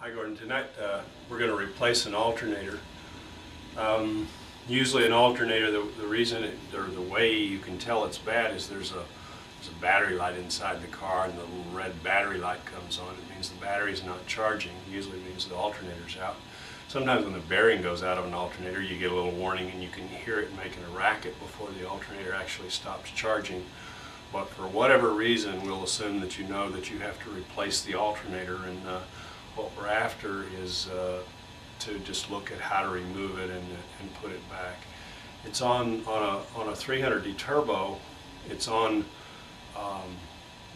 Hi Gordon, tonight we're going to replace an alternator. Usually an alternator, the reason or the way you can tell it's bad is there's a battery light inside the car, and the little red battery light comes on. It means the battery's not charging. Usually means the alternator's out. Sometimes when the bearing goes out of an alternator, you get a little warning and you can hear it making a racket before the alternator actually stops charging. But for whatever reason, we'll assume that you know that you have to replace the alternator, and what we're after is to just look at how to remove it and put it back. It's on a 300D turbo. It's on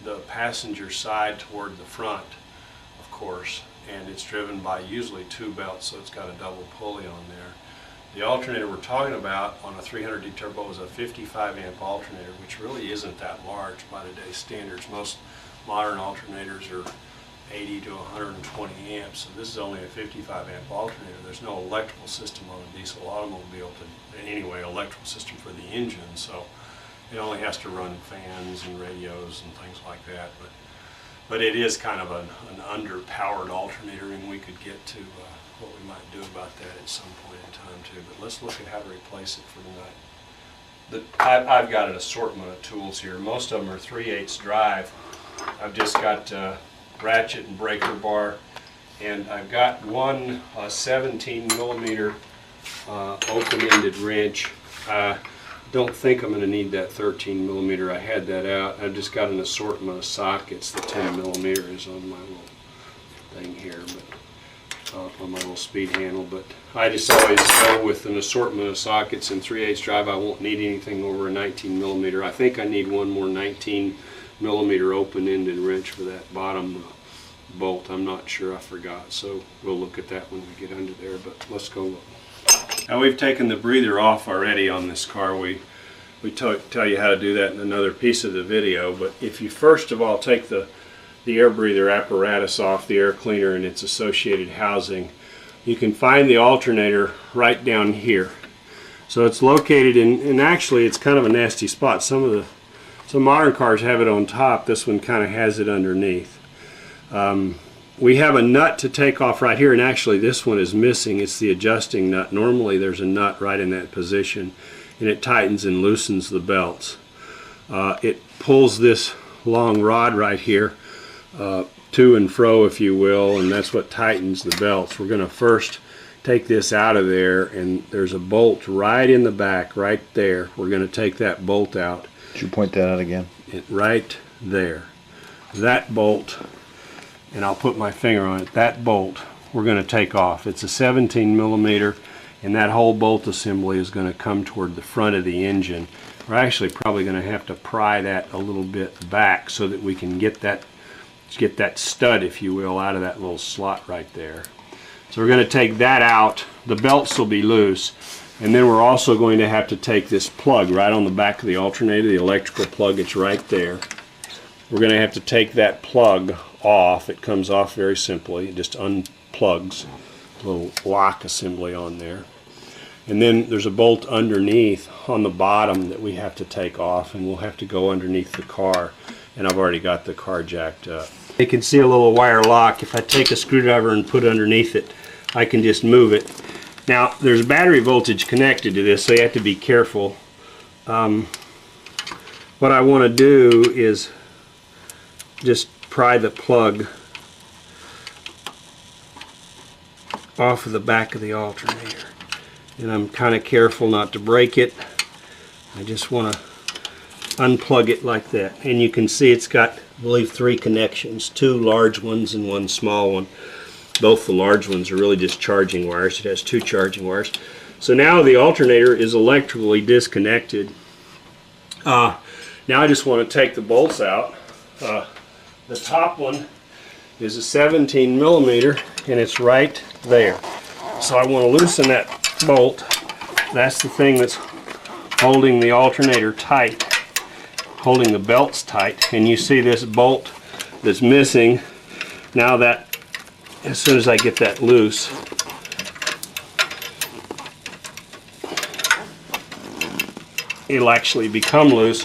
the passenger side toward the front, of course, and it's driven by usually two belts, so it's got a double pulley on there. The alternator we're talking about on a 300D turbo is a 55 amp alternator, which really isn't that large by today's standards. Most modern alternators are 80 to 120 amps, so this is only a 55 amp alternator. There's no electrical system on a diesel automobile anyway, electrical system for the engine, so it only has to run fans and radios and things like that. But it is kind of an underpowered alternator, and we could get to what we might do about that at some point in time too. But let's look at how to replace it for tonight. I've got an assortment of tools here. Most of them are 3/8 drive. I've just got ratchet and breaker bar, and I've got one 17 millimeter open-ended wrench. Don't think I'm going to need that 13 millimeter. I had that out. I've just got an assortment of sockets. The 10 millimeter is on my little thing here, but on my little speed handle. But I just always go with an assortment of sockets in 3/8 drive. I won't need anything over a 19 millimeter. I think I need one more 19 millimeter open-ended wrench for that bottom bolt. I'm not sure, I forgot, so we'll look at that when we get under there, but let's go look. Now we've taken the breather off already on this car. We tell you how to do that in another piece of the video, but if you first of all take the air breather apparatus off, the air cleaner and its associated housing, you can find the alternator right down here. So it's located in, and actually it's kind of a nasty spot. Some modern cars have it on top. This one kind of has it underneath. We have a nut to take off right here, and actually this one is missing. It's the adjusting nut. Normally there's a nut right in that position, and it tightens and loosens the belts. It pulls this long rod right here to and fro, if you will, and that's what tightens the belts. We're going to first take this out of there, and there's a bolt right in the back, right there. We're going to take that bolt out. Could you point that out again? Right there. That bolt, and I'll put my finger on it, that bolt we're going to take off. It's a 17 millimeter, and that whole bolt assembly is going to come toward the front of the engine. We're actually probably going to have to pry that a little bit back so that we can get that stud, if you will, out of that little slot right there. So we're going to take that out. The belts will be loose, and then we're also going to have to take this plug right on the back of the alternator, the electrical plug. It's right there. We're going to have to take that plug off. It comes off very simply. It just unplugs. A little lock assembly on there. And then there's a bolt underneath on the bottom that we have to take off, and we'll have to go underneath the car. And I've already got the car jacked up. You can see a little wire lock. If I take a screwdriver and put it underneath it, I can just move it. Now there's battery voltage connected to this, so you have to be careful. What I want to do is just pry the plug off of the back of the alternator, and I'm kind of careful not to break it. I just want to unplug it like that, and you can see it's got, I believe, 3 connections, 2 large ones and 1 small one. Both the large ones are really just charging wires. It has 2 charging wires. So now the alternator is electrically disconnected. Now I just want to take the bolts out. The top one is a 17 millimeter, and it's right there. So I want to loosen that bolt. That's the thing that's holding the alternator tight, holding the belts tight. And you see this bolt that's missing. Now that, as soon as I get that loose, it'll actually become loose.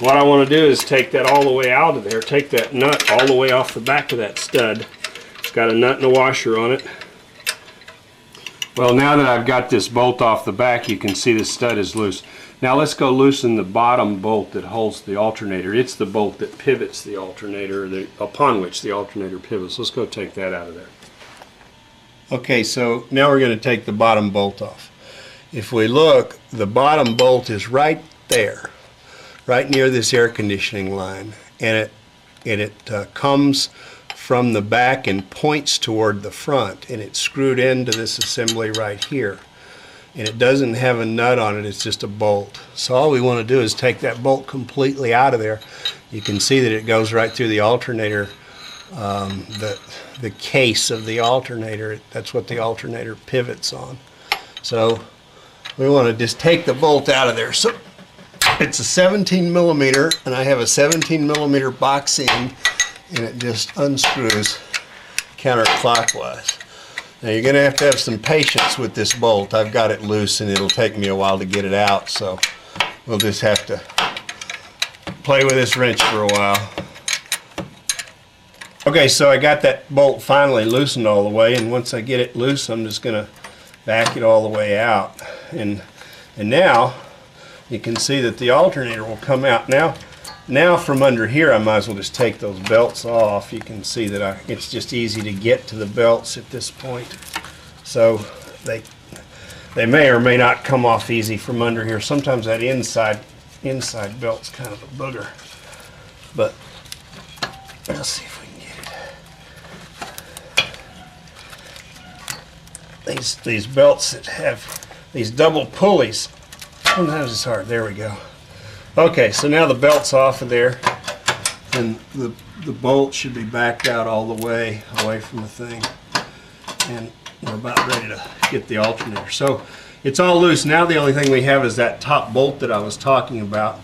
What I want to do is take that all the way out of there, take that nut all the way off the back of that stud. It's got a nut and a washer on it. Well, now that I've got this bolt off the back, you can see the stud is loose. Now let's go loosen the bottom bolt that holds the alternator. It's the bolt that pivots the alternator, upon which the alternator pivots. Let's go take that out of there. Okay, so now we're going to take the bottom bolt off. If we look, the bottom bolt is right there, right near this air conditioning line, and it comes from the back and points toward the front, and it's screwed into this assembly right here, and it doesn't have a nut on it, it's just a bolt. So all we want to do is take that bolt completely out of there. You can see that it goes right through the alternator, the case of the alternator. That's what the alternator pivots on. So we want to just take the bolt out of there. So it's a 17 millimeter, and I have a 17 millimeter box end, and it just unscrews counterclockwise. Now you're going to have some patience with this bolt. I've got it loose and it'll take me a while to get it out, so we'll just have to play with this wrench for a while. Okay, so I got that bolt finally loosened all the way, and once I get it loose, I'm just going to back it all the way out. And now you can see that the alternator will come out. Now from under here, I might as well just take those belts off. You can see that it's just easy to get to the belts at this point. So they may or may not come off easy from under here. Sometimes that inside belt's kind of a booger. But let's see if we can get it. These belts that have these double pulleys, sometimes it's hard. There we go. Okay, so now the belt's off of there, and the bolt should be backed out all the way away from the thing, and we're about ready to get the alternator. So it's all loose. Now the only thing we have is that top bolt that I was talking about.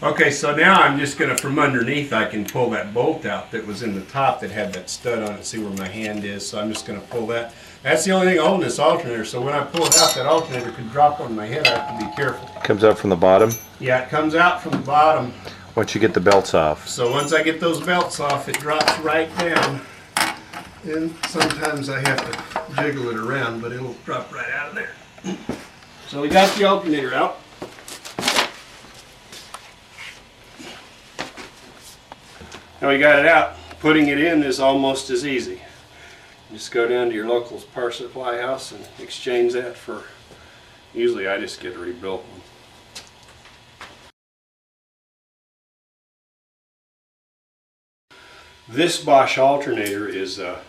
Okay, so now I'm just going to, from underneath, I can pull that bolt out that was in the top that had that stud on it. See where my hand is, so I'm just going to pull that. That's the only thing holding this alternator, so when I pull it out, that alternator could drop on my head. I have to be careful. It comes out from the bottom? Yeah, it comes out from the bottom. Once you get the belts off. So once I get those belts off, it drops right down. And sometimes I have to jiggle it around, but it'll drop right out of there. So we got the alternator out. Now we got it out. Putting it in is almost as easy. Just go down to your local power supply house and exchange that for, usually I just get a rebuilt one. This Bosch alternator is a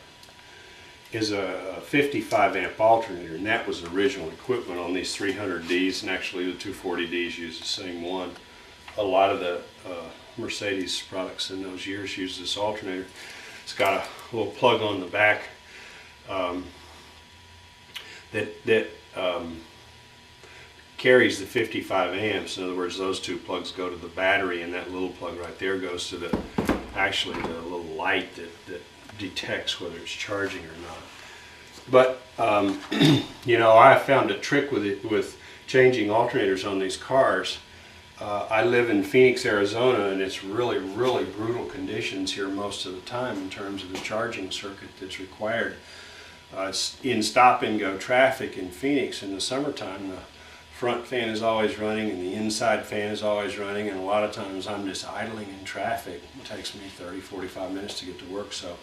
55 amp alternator, and that was original equipment on these 300Ds, and actually the 240Ds use the same one. A lot of the Mercedes products in those years use this alternator. It's got a little plug on the back that carries the 55 amps. In other words, those two plugs go to the battery, and that little plug right there goes to the little light that detects whether it's charging or not. But you know, I found a trick with changing alternators on these cars. I live in Phoenix, Arizona, and it's really brutal conditions here most of the time in terms of the charging circuit that's required. In stop and go traffic in Phoenix in the summertime, the front fan is always running and the inside fan is always running, and a lot of times I'm just idling in traffic. It takes me 30-45 minutes to get to work, so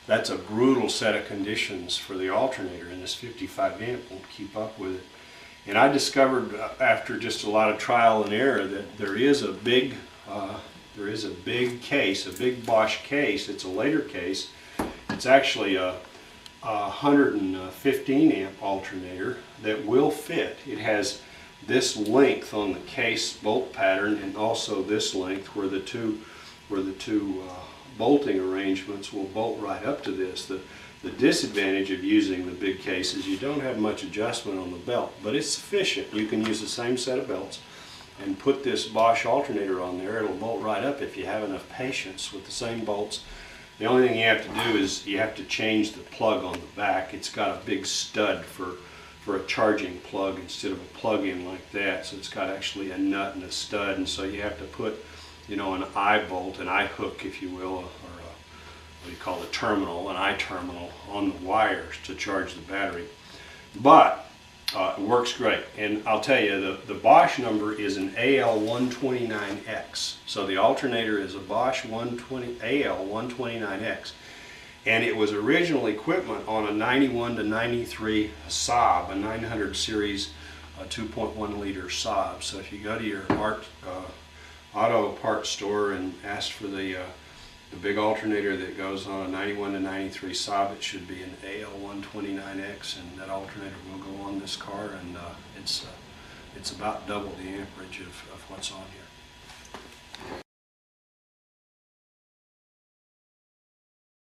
that's a brutal set of conditions for the alternator, and this 55 amp won't keep up with it. And I discovered after just a lot of trial and error that there is a big case, a big Bosch case. It's a later case. It's actually a 115 amp alternator that will fit. It has this length on the case bolt pattern, and also this length where the two bolting arrangements will bolt right up to this. The disadvantage of using the big case is you don't have much adjustment on the belt, but it's sufficient. You can use the same set of belts and put this Bosch alternator on there. It'll bolt right up if you have enough patience with the same bolts. The only thing you have to do is you have to change the plug on the back. It's got a big stud for a charging plug instead of a plug-in like that. So it's got actually a nut and a stud, and so you have to put, you know, an eye bolt, an eye hook, if you will, or what do you call the terminal, an I terminal on the wires to charge the battery. But it works great. And I'll tell you, the Bosch number is an AL129X. So the alternator is a Bosch AL129X. And it was original equipment on a 91 to 93 Saab, a 900 series 2.1 liter Saab. So if you go to your auto parts store and ask for the big alternator that goes on a 91 to 93 Saab, it should be an AL129X, and that alternator will go on this car, and it's about double the amperage of what's on here.